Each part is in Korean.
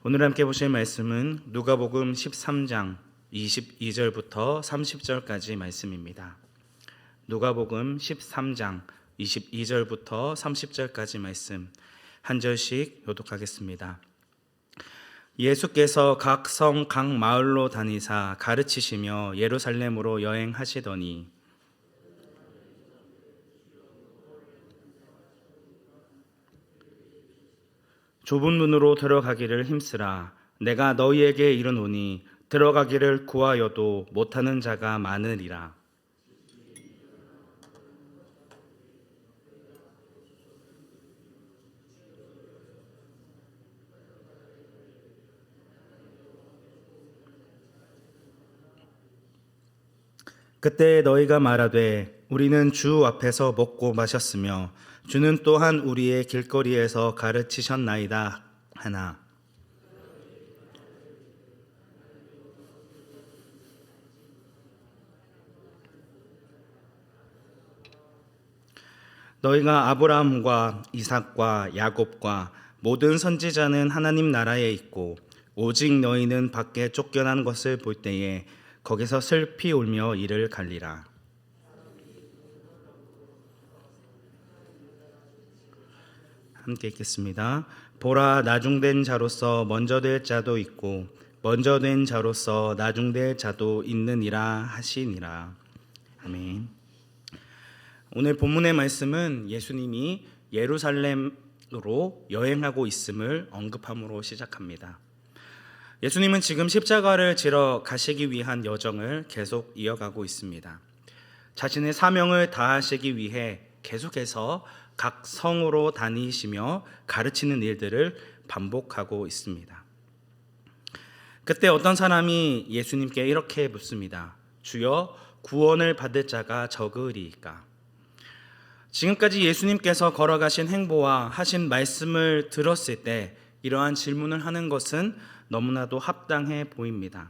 오늘 함께 보실 말씀은 누가복음 13장 22절부터 30절까지 말씀입니다. 누가복음 13장 22절부터 30절까지 말씀 한 절씩 교독하겠습니다. 예수께서 각 성 각 마을로 다니사 가르치시며 예루살렘으로 여행하시더니 좁은 문으로 들어가기를 힘쓰라. 내가 너희에게 이르노니 들어가기를 구하여도 못하는 자가 많으리라. 그때 너희가 말하되 우리는 주 앞에서 먹고 마셨으며 주는 또한 우리의 길거리에서 가르치셨나이다 하나, 너희가 아브라함과 이삭과 야곱과 모든 선지자는 하나님 나라에 있고 오직 너희는 밖에 쫓겨난 것을 볼 때에 거기서 슬피 울며 이를 갈리라. 함께 읽겠습니다. 보라, 나중된 자로서 먼저 될 자도 있고 먼저 된 자로서 나중될 자도 있느니라 하시니라. 아멘. 오늘 본문의 말씀은 예수님이 예루살렘으로 여행하고 있음을 언급함으로 시작합니다. 예수님은 지금 십자가를 지러 가시기 위한 여정을 계속 이어가고 있습니다. 자신의 사명을 다하시기 위해 계속해서 각 성으로 다니시며 가르치는 일들을 반복하고 있습니다. 그때 어떤 사람이 예수님께 이렇게 묻습니다. 주여, 구원을 받을 자가 적으리이까? 지금까지 예수님께서 걸어가신 행보와 하신 말씀을 들었을 때 이러한 질문을 하는 것은 너무나도 합당해 보입니다.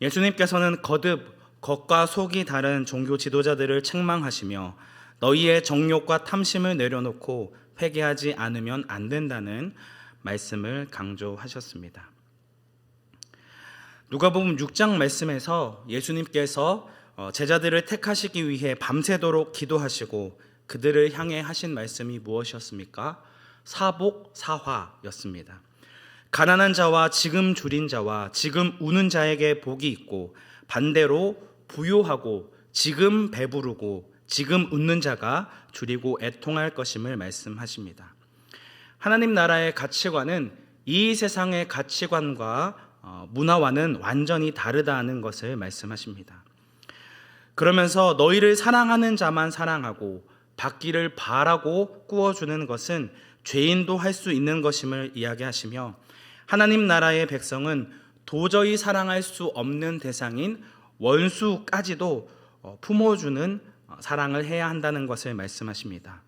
예수님께서는 거듭 겉과 속이 다른 종교 지도자들을 책망하시며 너희의 정욕과 탐심을 내려놓고 회개하지 않으면 안 된다는 말씀을 강조하셨습니다. 누가복음 6장 말씀에서 예수님께서 제자들을 택하시기 위해 밤새도록 기도하시고 그들을 향해 하신 말씀이 무엇이었습니까? 사복사화였습니다. 가난한 자와 지금 줄인 자와 지금 우는 자에게 복이 있고 반대로 부요하고 지금 배부르고 지금 웃는 자가 줄이고 애통할 것임을 말씀하십니다. 하나님 나라의 가치관은 이 세상의 가치관과 문화와는 완전히 다르다는 것을 말씀하십니다. 그러면서 너희를 사랑하는 자만 사랑하고 받기를 바라고 꾸어주는 것은 죄인도 할 수 있는 것임을 이야기하시며 하나님 나라의 백성은 도저히 사랑할 수 없는 대상인 원수까지도 품어주는 사랑을 해야 한다는 것을 말씀하십니다.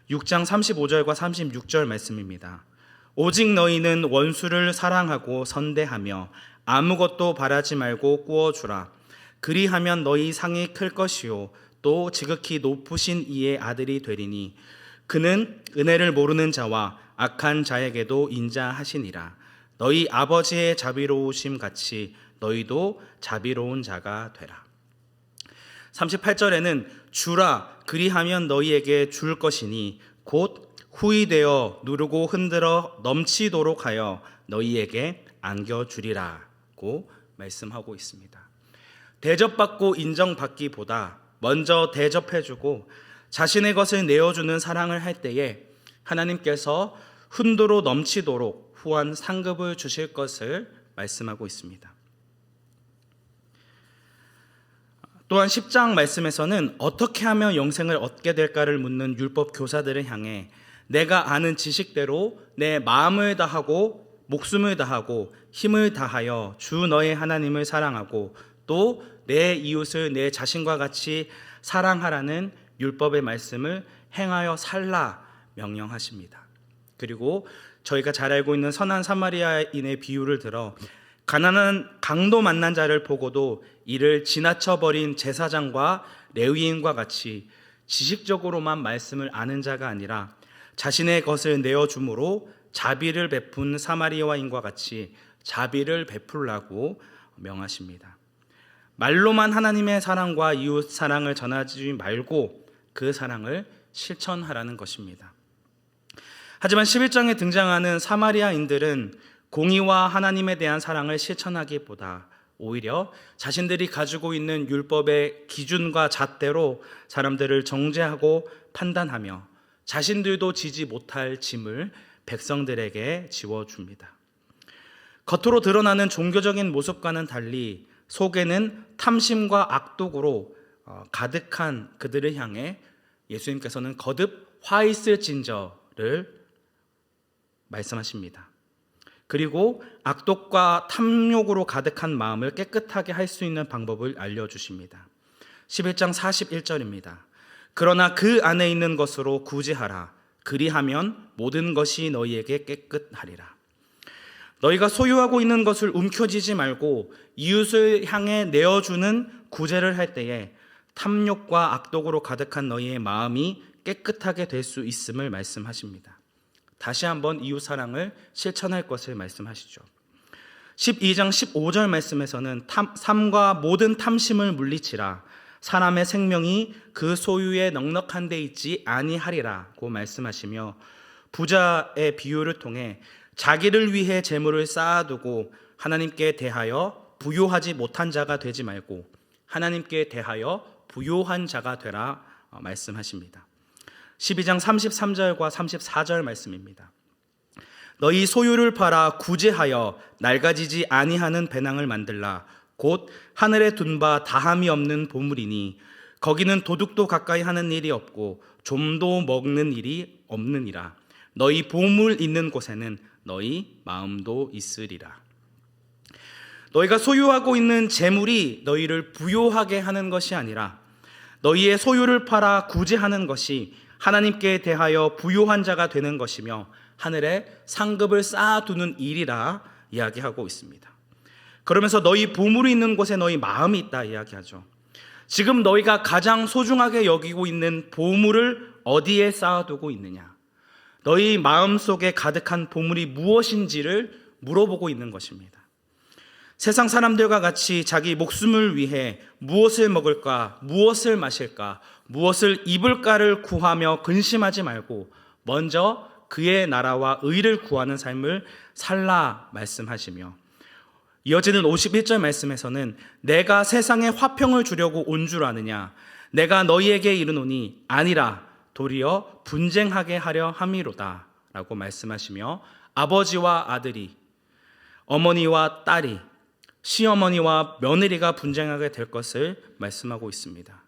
6장 35절과 36절 말씀입니다. 오직 너희는 원수를 사랑하고 선대하며 아무것도 바라지 말고 꾸어주라. 그리하면 너희 상이 클 것이요 또 지극히 높으신 이의 아들이 되리니 그는 은혜를 모르는 자와 악한 자에게도 인자하시니라. 너희 아버지의 자비로우심 같이 너희도 자비로운 자가 되라. 38절에는 주라, 그리하면 너희에게 줄 것이니 곧 후이되어 누르고 흔들어 넘치도록 하여 너희에게 안겨주리라고 말씀하고 있습니다. 대접받고 인정받기보다 먼저 대접해주고 자신의 것을 내어주는 사랑을 할 때에 하나님께서 흔들어 넘치도록 후한 상급을 주실 것을 말씀하고 있습니다. 또한 10장 말씀에서는 어떻게 하면 영생을 얻게 될까를 묻는 율법 교사들을 향해 내가 아는 지식대로 내 마음을 다하고 목숨을 다하고 힘을 다하여 주 너의 하나님을 사랑하고 또 내 이웃을 내 자신과 같이 사랑하라는 율법의 말씀을 행하여 살라 명령하십니다. 그리고 저희가 잘 알고 있는 선한 사마리아인의 비유를 들어 가난한 강도 만난 자를 보고도 이를 지나쳐버린 제사장과 레위인과 같이 지식적으로만 말씀을 아는 자가 아니라 자신의 것을 내어줌으로 자비를 베푼 사마리아인과 같이 자비를 베풀라고 명하십니다. 말로만 하나님의 사랑과 이웃 사랑을 전하지 말고 그 사랑을 실천하라는 것입니다. 하지만 11장에 등장하는 사마리아인들은 공의와 하나님에 대한 사랑을 실천하기보다 오히려 자신들이 가지고 있는 율법의 기준과 잣대로 사람들을 정죄하고 판단하며 자신들도 지지 못할 짐을 백성들에게 지워줍니다. 겉으로 드러나는 종교적인 모습과는 달리 속에는 탐심과 악독으로 가득한 그들을 향해 예수님께서는 거듭 화 있을진저를 말씀하십니다. 그리고 악독과 탐욕으로 가득한 마음을 깨끗하게 할 수 있는 방법을 알려주십니다. 11장 41절입니다. 그러나 그 안에 있는 것으로 구제하라. 그리하면 모든 것이 너희에게 깨끗하리라. 너희가 소유하고 있는 것을 움켜쥐지 말고 이웃을 향해 내어주는 구제를 할 때에 탐욕과 악독으로 가득한 너희의 마음이 깨끗하게 될 수 있음을 말씀하십니다. 다시 한번 이웃 사랑을 실천할 것을 말씀하시죠. 12장 15절 말씀에서는 삶과 모든 탐심을 물리치라. 사람의 생명이 그 소유에 넉넉한 데 있지 아니하리라고 말씀하시며 부자의 비유를 통해 자기를 위해 재물을 쌓아두고 하나님께 대하여 부요하지 못한 자가 되지 말고 하나님께 대하여 부요한 자가 되라 말씀하십니다. 12장 33절과 34절 말씀입니다. 너희 소유를 팔아 구제하여 낡아지지 아니하는 배낭을 만들라. 곧 하늘에 둔 바 다함이 없는 보물이니 거기는 도둑도 가까이 하는 일이 없고 좀도 먹는 일이 없느니라. 너희 보물 있는 곳에는 너희 마음도 있으리라. 너희가 소유하고 있는 재물이 너희를 부요하게 하는 것이 아니라 너희의 소유를 팔아 구제하는 것이 하나님께 대하여 부요한 자가 되는 것이며 하늘에 상급을 쌓아두는 일이라 이야기하고 있습니다. 그러면서 너희 보물이 있는 곳에 너희 마음이 있다 이야기하죠. 지금 너희가 가장 소중하게 여기고 있는 보물을 어디에 쌓아두고 있느냐? 너희 마음속에 가득한 보물이 무엇인지를 물어보고 있는 것입니다. 세상 사람들과 같이 자기 목숨을 위해 무엇을 먹을까, 무엇을 마실까, 무엇을 입을까를 구하며 근심하지 말고 먼저 그의 나라와 의를 구하는 삶을 살라 말씀하시며 이어지는 51절 말씀에서는 내가 세상에 화평을 주려고 온 줄 아느냐? 내가 너희에게 이르노니 아니라 도리어 분쟁하게 하려 함이로다 라고 말씀하시며 아버지와 아들이, 어머니와 딸이, 시어머니와 며느리가 분쟁하게 될 것을 말씀하고 있습니다.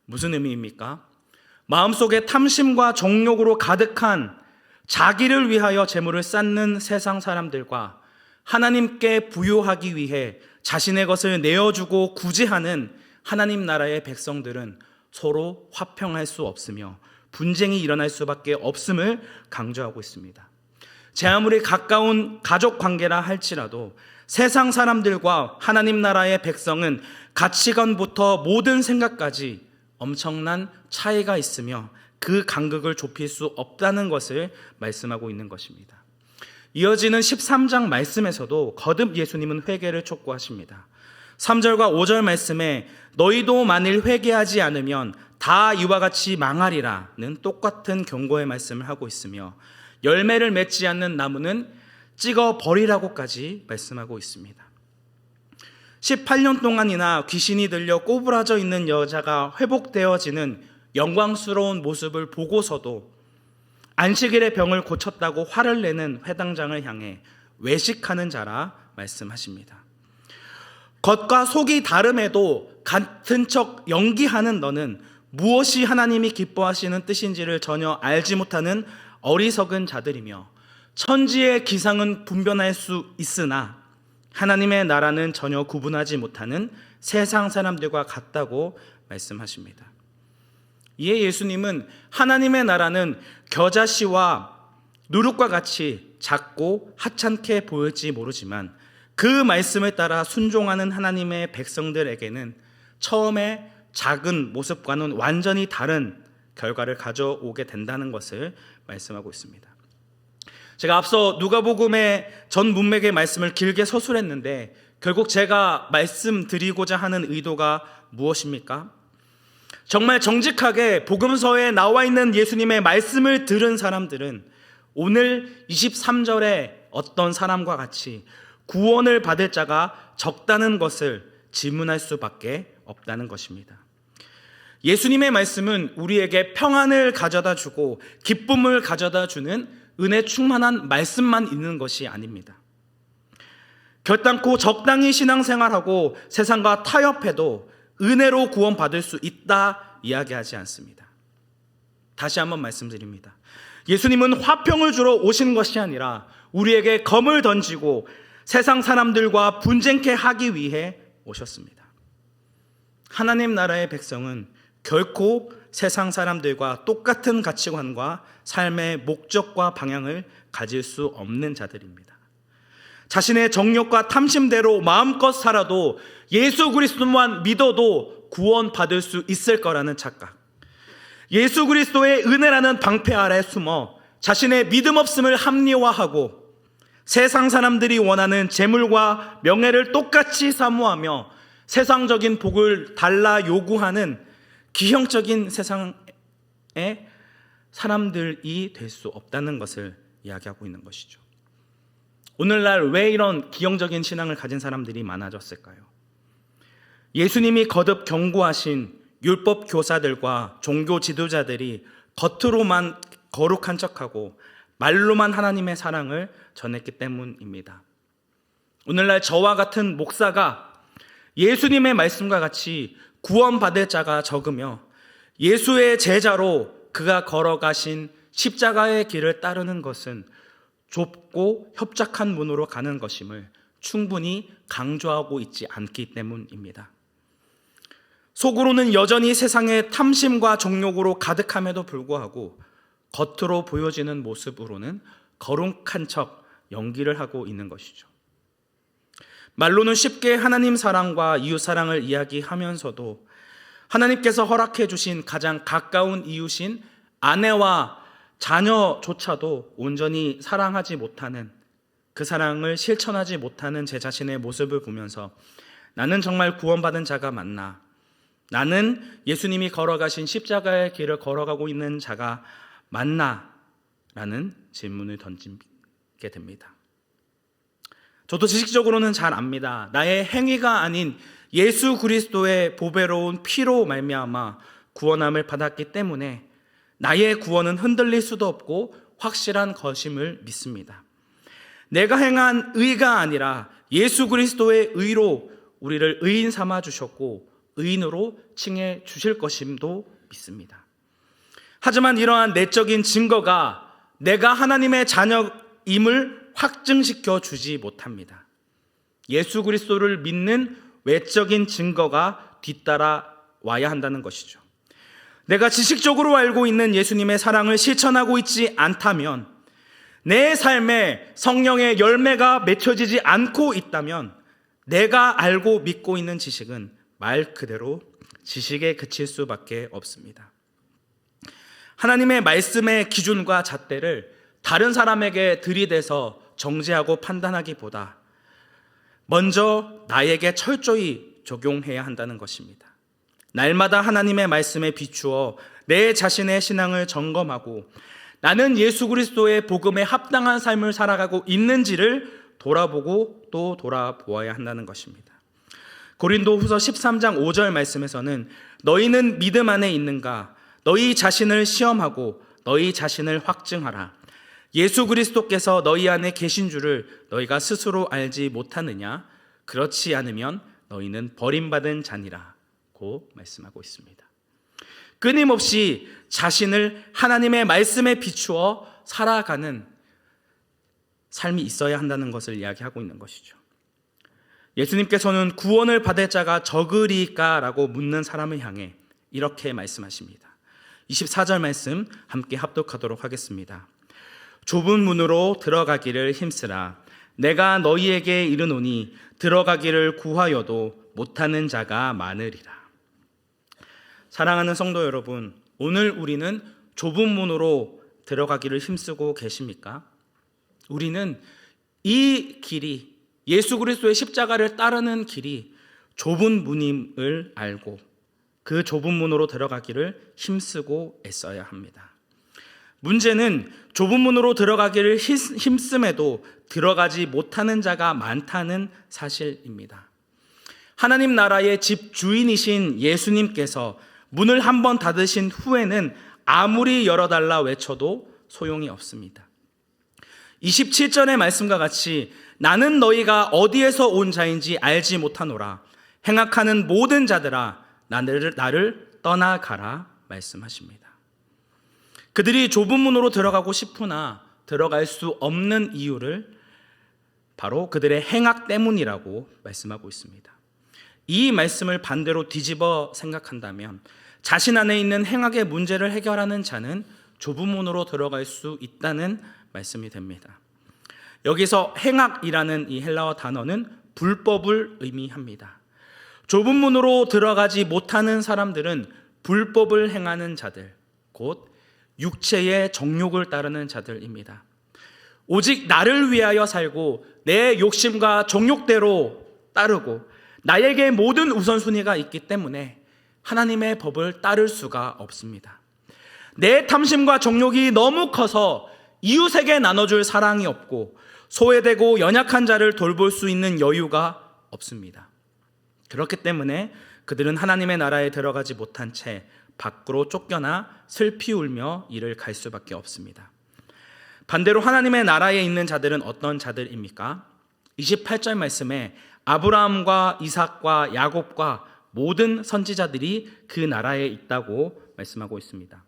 무슨 의미입니까? 마음속에 탐심과 정욕으로 가득한 자기를 위하여 재물을 쌓는 세상 사람들과 하나님께 부요하기 위해 자신의 것을 내어주고 구제하는 하나님 나라의 백성들은 서로 화평할 수 없으며 분쟁이 일어날 수밖에 없음을 강조하고 있습니다. 제 아무리 가까운 가족 관계라 할지라도 세상 사람들과 하나님 나라의 백성은 가치관부터 모든 생각까지 엄청난 차이가 있으며 그 간극을 좁힐 수 없다는 것을 말씀하고 있는 것입니다. 이어지는 13장 말씀에서도 거듭 예수님은 회개를 촉구하십니다. 3절과 5절 말씀에 너희도 만일 회개하지 않으면 다 이와 같이 망하리라는 똑같은 경고의 말씀을 하고 있으며 열매를 맺지 않는 나무는 찍어 버리라고까지 말씀하고 있습니다. 18년 동안이나 귀신이 들려 꼬부라져 있는 여자가 회복되어지는 영광스러운 모습을 보고서도 안식일의 병을 고쳤다고 화를 내는 회당장을 향해 외식하는 자라 말씀하십니다. 겉과 속이 다름에도 같은 척 연기하는 너는 무엇이 하나님이 기뻐하시는 뜻인지를 전혀 알지 못하는 어리석은 자들이며 천지의 기상은 분별할 수 있으나 하나님의 나라는 전혀 구분하지 못하는 세상 사람들과 같다고 말씀하십니다. 이에 예수님은 하나님의 나라는 겨자씨와 누룩과 같이 작고 하찮게 보일지 모르지만 그 말씀에 따라 순종하는 하나님의 백성들에게는 처음에 작은 모습과는 완전히 다른 결과를 가져오게 된다는 것을 말씀하고 있습니다. 제가 앞서 누가복음의 전 문맥의 말씀을 길게 서술했는데 결국 제가 말씀드리고자 하는 의도가 무엇입니까? 정말 정직하게 복음서에 나와 있는 예수님의 말씀을 들은 사람들은 오늘 23절에 어떤 사람과 같이 구원을 받을 자가 적다는 것을 질문할 수밖에 없다는 것입니다. 예수님의 말씀은 우리에게 평안을 가져다 주고 기쁨을 가져다 주는 은혜 충만한 말씀만 있는 것이 아닙니다. 결단코 적당히 신앙생활하고 세상과 타협해도 은혜로 구원받을 수 있다 이야기하지 않습니다. 다시 한번 말씀드립니다. 예수님은 화평을 주러 오신 것이 아니라 우리에게 검을 던지고 세상 사람들과 분쟁케 하기 위해 오셨습니다. 하나님 나라의 백성은 결코 세상 사람들과 똑같은 가치관과 삶의 목적과 방향을 가질 수 없는 자들입니다. 자신의 정욕과 탐심대로 마음껏 살아도 예수 그리스도만 믿어도 구원받을 수 있을 거라는 착각, 예수 그리스도의 은혜라는 방패 아래 숨어 자신의 믿음 없음을 합리화하고 세상 사람들이 원하는 재물과 명예를 똑같이 사모하며 세상적인 복을 달라 요구하는 기형적인 세상의 사람들이 될 수 없다는 것을 이야기하고 있는 것이죠. 오늘날 왜 이런 기형적인 신앙을 가진 사람들이 많아졌을까요? 예수님이 거듭 경고하신 율법 교사들과 종교 지도자들이 겉으로만 거룩한 척하고 말로만 하나님의 사랑을 전했기 때문입니다. 오늘날 저와 같은 목사가 예수님의 말씀과 같이 구원받을 자가 적으며 예수의 제자로 그가 걸어가신 십자가의 길을 따르는 것은 좁고 협착한 문으로 가는 것임을 충분히 강조하고 있지 않기 때문입니다. 속으로는 여전히 세상의 탐심과 정욕으로 가득함에도 불구하고 겉으로 보여지는 모습으로는 거룩한 척 연기를 하고 있는 것이죠. 말로는 쉽게 하나님 사랑과 이웃 사랑을 이야기하면서도 하나님께서 허락해 주신 가장 가까운 이웃인 아내와 자녀조차도 온전히 사랑하지 못하는, 그 사랑을 실천하지 못하는 제 자신의 모습을 보면서 나는 정말 구원받은 자가 맞나? 나는 예수님이 걸어가신 십자가의 길을 걸어가고 있는 자가 맞나? 라는 질문을 던지게 됩니다. 저도 지식적으로는 잘 압니다. 나의 행위가 아닌 예수 그리스도의 보배로운 피로 말미암아 구원함을 받았기 때문에 나의 구원은 흔들릴 수도 없고 확실한 것임을 믿습니다. 내가 행한 의가 아니라 예수 그리스도의 의로 우리를 의인 삼아 주셨고 의인으로 칭해 주실 것임도 믿습니다. 하지만 이러한 내적인 증거가 내가 하나님의 자녀임을 확증시켜 주지 못합니다. 예수 그리스도를 믿는 외적인 증거가 뒤따라 와야 한다는 것이죠. 내가 지식적으로 알고 있는 예수님의 사랑을 실천하고 있지 않다면, 내 삶에 성령의 열매가 맺혀지지 않고 있다면 내가 알고 믿고 있는 지식은 말 그대로 지식에 그칠 수밖에 없습니다. 하나님의 말씀의 기준과 잣대를 다른 사람에게 들이대서 정죄하고 판단하기보다 먼저 나에게 철저히 적용해야 한다는 것입니다. 날마다 하나님의 말씀에 비추어 내 자신의 신앙을 점검하고 나는 예수 그리스도의 복음에 합당한 삶을 살아가고 있는지를 돌아보고 또 돌아보아야 한다는 것입니다. 고린도후서 13장 5절 말씀에서는 너희는 믿음 안에 있는가? 너희 자신을 시험하고 너희 자신을 확증하라. 예수 그리스도께서 너희 안에 계신 줄을 너희가 스스로 알지 못하느냐? 그렇지 않으면 너희는 버림받은 자니라고 말씀하고 있습니다. 끊임없이 자신을 하나님의 말씀에 비추어 살아가는 삶이 있어야 한다는 것을 이야기하고 있는 것이죠. 예수님께서는 구원을 받을 자가 적으리까라고 묻는 사람을 향해 이렇게 말씀하십니다. 24절 말씀 함께 합독하도록 하겠습니다. 좁은 문으로 들어가기를 힘쓰라. 내가 너희에게 이르노니 들어가기를 구하여도 못하는 자가 많으리라. 사랑하는 성도 여러분, 오늘 우리는 좁은 문으로 들어가기를 힘쓰고 계십니까? 우리는 이 길이, 예수 그리스도의 십자가를 따르는 길이 좁은 문임을 알고 그 좁은 문으로 들어가기를 힘쓰고 애써야 합니다. 문제는 좁은 문으로 들어가기를 힘씀에도 들어가지 못하는 자가 많다는 사실입니다. 하나님 나라의 집 주인이신 예수님께서 문을 한번 닫으신 후에는 아무리 열어달라 외쳐도 소용이 없습니다. 27절의 말씀과 같이 나는 너희가 어디에서 온 자인지 알지 못하노라. 행악하는 모든 자들아 나를 떠나가라 말씀하십니다. 그들이 좁은 문으로 들어가고 싶으나 들어갈 수 없는 이유를 바로 그들의 행악 때문이라고 말씀하고 있습니다. 이 말씀을 반대로 뒤집어 생각한다면 자신 안에 있는 행악의 문제를 해결하는 자는 좁은 문으로 들어갈 수 있다는 말씀이 됩니다. 여기서 행악이라는 이 헬라어 단어는 불법을 의미합니다. 좁은 문으로 들어가지 못하는 사람들은 불법을 행하는 자들, 곧 육체의 정욕을 따르는 자들입니다. 오직 나를 위하여 살고 내 욕심과 정욕대로 따르고 나에게 모든 우선순위가 있기 때문에 하나님의 법을 따를 수가 없습니다. 내 탐심과 정욕이 너무 커서 이웃에게 나눠줄 사랑이 없고 소외되고 연약한 자를 돌볼 수 있는 여유가 없습니다. 그렇기 때문에 그들은 하나님의 나라에 들어가지 못한 채 밖으로 쫓겨나 슬피 울며 이를 갈 수밖에 없습니다. 반대로 하나님의 나라에 있는 자들은 어떤 자들입니까? 28절 말씀에 아브라함과 이삭과 야곱과 모든 선지자들이 그 나라에 있다고 말씀하고 있습니다.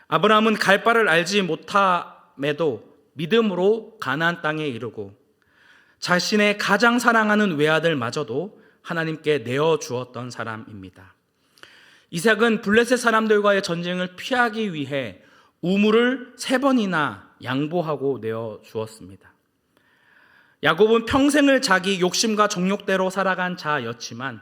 아브라함은 갈 바를 알지 못함에도 믿음으로 가나안 땅에 이르고 자신의 가장 사랑하는 외아들마저도 하나님께 내어주었던 사람입니다. 이삭은 블레셋 사람들과의 전쟁을 피하기 위해 우물을 3번이나 양보하고 내어주었습니다. 야곱은 평생을 자기 욕심과 정욕대로 살아간 자였지만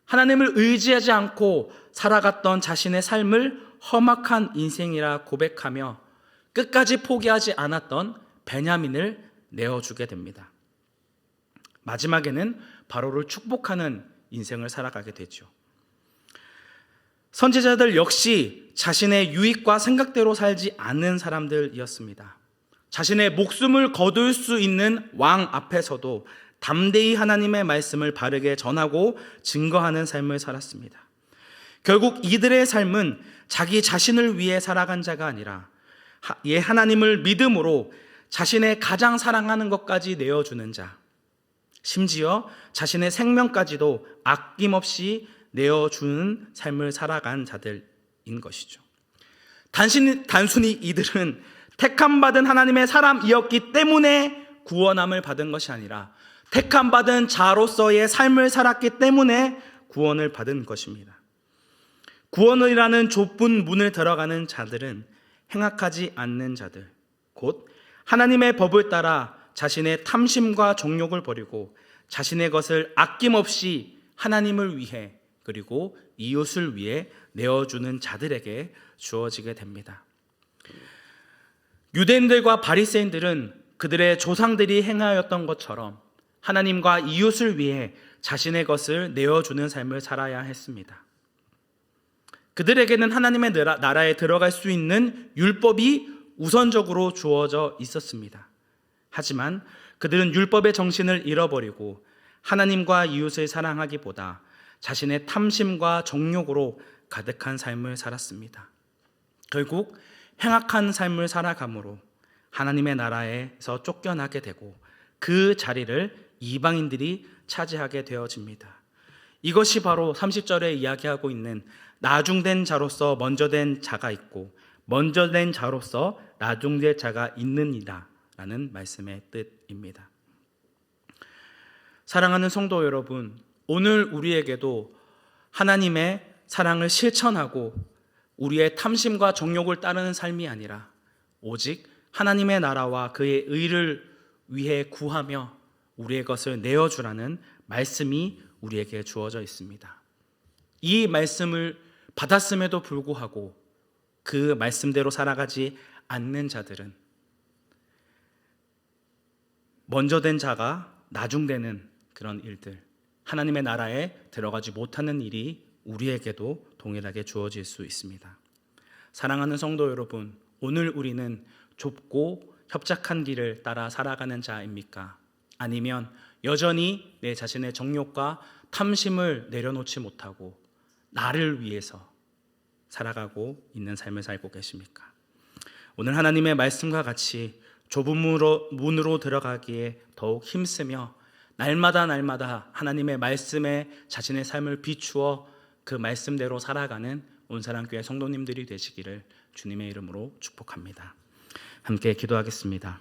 하나님을 의지하지 않고 살아갔던 자신의 삶을 험악한 인생이라 고백하며 끝까지 포기하지 않았던 베냐민을 내어주게 됩니다. 마지막에는 바로를 축복하는 인생을 살아가게 되죠. 선지자들 역시 자신의 유익과 생각대로 살지 않는 사람들이었습니다. 자신의 목숨을 거둘 수 있는 왕 앞에서도 담대히 하나님의 말씀을 바르게 전하고 증거하는 삶을 살았습니다. 결국 이들의 삶은 자기 자신을 위해 살아간 자가 아니라 하나님을 믿음으로 자신의 가장 사랑하는 것까지 내어주는 자, 심지어 자신의 생명까지도 아낌없이 내어주는 삶을 살아간 자들인 것이죠. 단순히 이들은 택함받은 하나님의 사람이었기 때문에 구원함을 받은 것이 아니라 택함받은 자로서의 삶을 살았기 때문에 구원을 받은 것입니다. 구원이라는 좁은 문을 들어가는 자들은 행악하지 않는 자들, 곧 하나님의 법을 따라 자신의 탐심과 정욕을 버리고 자신의 것을 아낌없이 하나님을 위해 그리고 이웃을 위해 내어주는 자들에게 주어지게 됩니다. 유대인들과 바리새인들은 그들의 조상들이 행하였던 것처럼 하나님과 이웃을 위해 자신의 것을 내어주는 삶을 살아야 했습니다. 그들에게는 하나님의 나라에 들어갈 수 있는 율법이 우선적으로 주어져 있었습니다. 하지만 그들은 율법의 정신을 잃어버리고 하나님과 이웃을 사랑하기보다 자신의 탐심과 정욕으로 가득한 삶을 살았습니다. 결국 행악한 삶을 살아감으로 하나님의 나라에서 쫓겨나게 되고 그 자리를 이방인들이 차지하게 되어집니다. 이것이 바로 30절에 이야기하고 있는 나중된 자로서 먼저 된 자가 있고 먼저 된 자로서 나중된 자가 있느니라 라는 말씀의 뜻입니다. 사랑하는 성도 여러분, 오늘 우리에게도 하나님의 사랑을 실천하고 우리의 탐심과 정욕을 따르는 삶이 아니라 오직 하나님의 나라와 그의 의를 위해 구하며 우리의 것을 내어주라는 말씀이 우리에게 주어져 있습니다. 이 말씀을 받았음에도 불구하고 그 말씀대로 살아가지 않는 자들은 먼저 된 자가 나중되는 그런 일들, 하나님의 나라에 들어가지 못하는 일이 우리에게도 동일하게 주어질 수 있습니다. 사랑하는 성도 여러분, 오늘 우리는 좁고 협착한 길을 따라 살아가는 자입니까? 아니면 여전히 내 자신의 정욕과 탐심을 내려놓지 못하고 나를 위해서 살아가고 있는 삶을 살고 계십니까? 오늘 하나님의 말씀과 같이 좁은 문으로 들어가기에 더욱 힘쓰며 날마다 하나님의 말씀에 자신의 삶을 비추어 그 말씀대로 살아가는 온사랑교회 성도님들이 되시기를 주님의 이름으로 축복합니다. 함께 기도하겠습니다.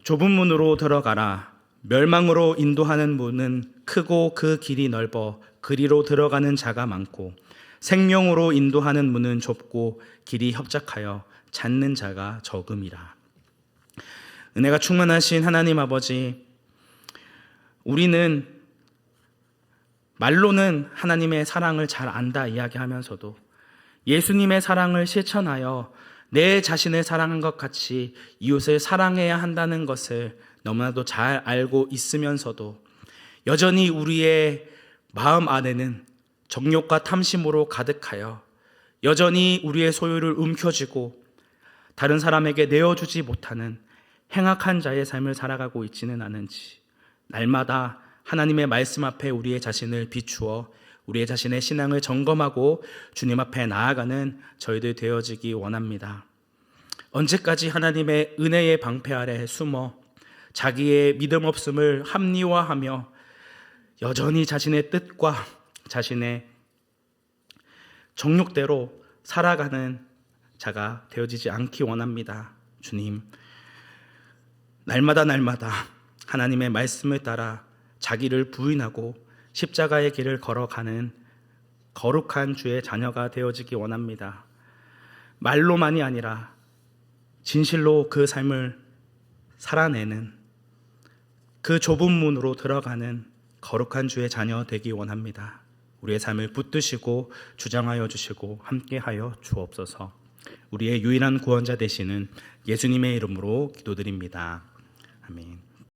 좁은 문으로 들어가라. 멸망으로 인도하는 문은 크고 그 길이 넓어 그리로 들어가는 자가 많고, 생명으로 인도하는 문은 좁고 길이 협착하여 찾는 자가 적음이라. 은혜가 충만하신 하나님 아버지, 우리는 말로는 하나님의 사랑을 잘 안다 이야기하면서도 예수님의 사랑을 실천하여 내 자신을 사랑한 것 같이 이웃을 사랑해야 한다는 것을 너무나도 잘 알고 있으면서도 여전히 우리의 마음 안에는 정욕과 탐심으로 가득하여 여전히 우리의 소유를 움켜쥐고 다른 사람에게 내어주지 못하는 행악한 자의 삶을 살아가고 있지는 않은지, 날마다 하나님의 말씀 앞에 우리의 자신을 비추어 우리의 자신의 신앙을 점검하고 주님 앞에 나아가는 저희들 되어지기 원합니다. 언제까지 하나님의 은혜의 방패 아래 숨어 자기의 믿음 없음을 합리화하며 여전히 자신의 뜻과 자신의 정욕대로 살아가는 자가 되어지지 않기 원합니다. 주님, 날마다 하나님의 말씀을 따라 자기를 부인하고 십자가의 길을 걸어가는 거룩한 주의 자녀가 되어지기 원합니다. 말로만이 아니라 진실로 그 삶을 살아내는, 그 좁은 문으로 들어가는 거룩한 주의 자녀 되기 원합니다. 우리의 삶을 붙드시고 주장하여 주시고 함께하여 주옵소서. 우리의 유일한 구원자 되시는 예수님의 이름으로 기도드립니다. 아멘.